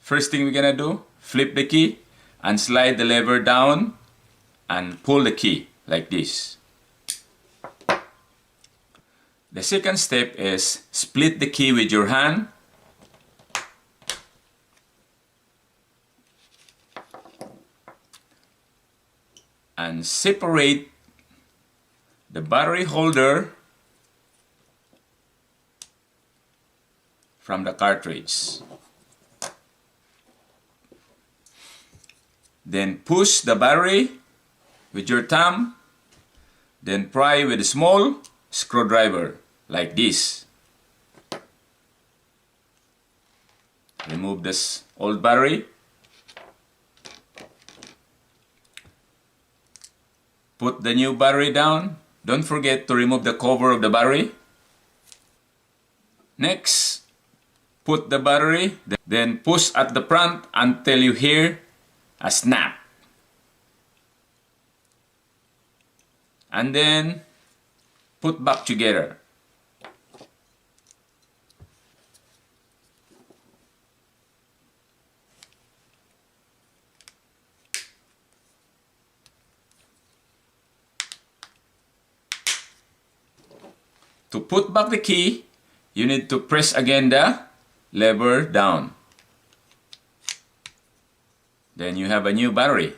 First thing we're gonna do, flip the key and slide the lever down and pull the key like this. The second step is split the key with your hand and separate the battery holder from the cartridge. Then push the battery with your thumb, then pry with a small screwdriver like this. Remove this old battery. Put the new battery down. Don't forget to remove the cover of the battery. Next, put the battery, then push at the front until you hear a snap. And then put back together. To put back the key, you need to press again the lever down. Then you have a new battery.